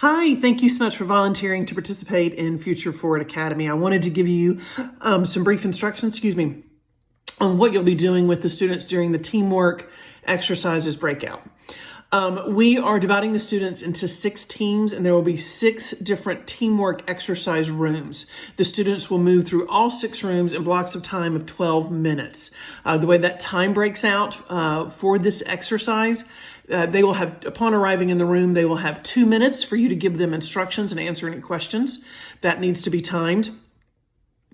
Hi, thank you so much for volunteering to participate in Future Forward Academy. I wanted to give you some brief instructions, on what you'll be doing with the students during the teamwork exercises breakout. We are dividing the students into 6 teams, and there will be 6 different teamwork exercise rooms. The students will move through all 6 rooms in blocks of time of 12 minutes. The way that time breaks out for this exercise, they will have, upon arriving in the room, they will have 2 minutes for you to give them instructions and answer any questions. That needs to be timed.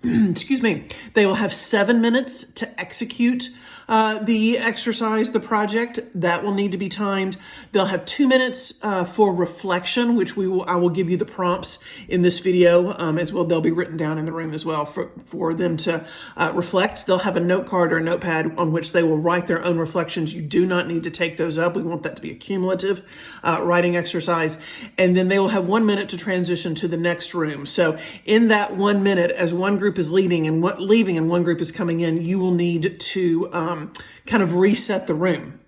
They will have 7 minutes to execute the exercise, the project. That will need to be timed. They'll have 2 minutes for reflection, which I will give you the prompts in this video as well. They'll be written down in the room as well for them to reflect. They'll have a note card or a notepad on which they will write their own reflections. You do not need to take those up. We want that to be a cumulative writing exercise. And then they will have 1 minute to transition to the next room. So in that 1 minute, as one group is leaving and one group is coming in, you will need to kind of reset the room.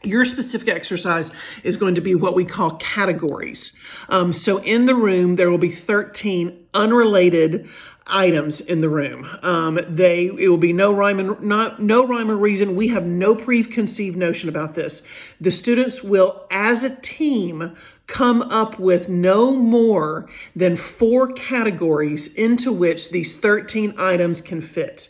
Your specific exercise is going to be what we call categories. So in the room, there will be 13 unrelated items in the room. It will be no rhyme or reason. We have no preconceived notion about this. The students will, as a team, come up with no more than 4 categories into which these 13 items can fit.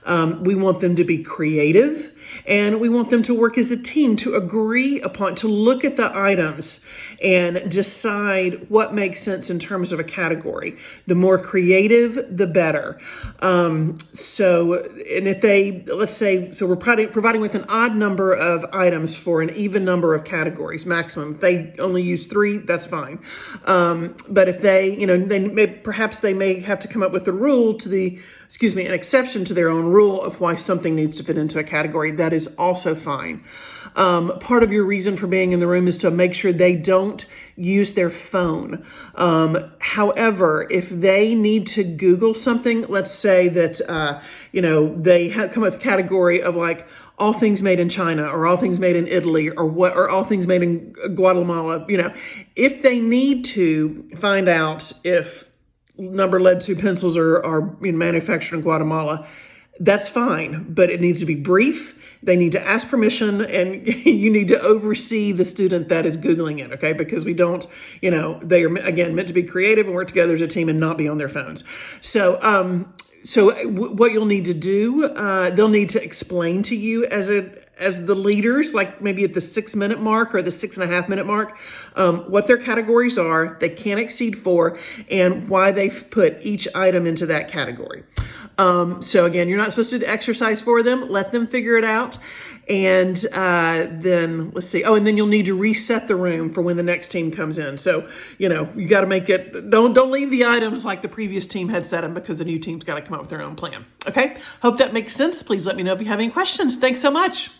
We want them to be creative, and we want them to work as a team to agree upon, to look at the items and decide what makes sense in terms of a category. The more creative, the better. And if they, let's say, so we're providing with an odd number of items for an even number of categories, maximum. If they only use 3, that's fine. But if perhaps they may have to come up with a rule an exception to their own rule of why something needs to fit into a category. That is also fine. Part of your reason for being in the room is to make sure they don't use their phone. However, if they need to Google something, let's say that, they come up with a category of like all things made in China or all things made in Italy or all things made in Guatemala, if they need to find out if number lead 2 pencils are manufactured in Guatemala, that's fine, but it needs to be brief. They need to ask permission, and you need to oversee the student that is Googling it, okay? Because we don't, they are, again, meant to be creative and work together as a team and not be on their phones. So what you'll need to do, they'll need to explain to you as the leaders, like maybe at the 6-minute mark or the 6.5-minute mark, what their categories are, they can't exceed 4, and why they've put each item into that category. So again, you're not supposed to do the exercise for them. Let them figure it out. And then let's see. Oh, and then you'll need to reset the room for when the next team comes in. So, you got to make it, don't leave the items like the previous team had set them, because the new team's got to come up with their own plan. Okay. Hope that makes sense. Please let me know if you have any questions. Thanks so much.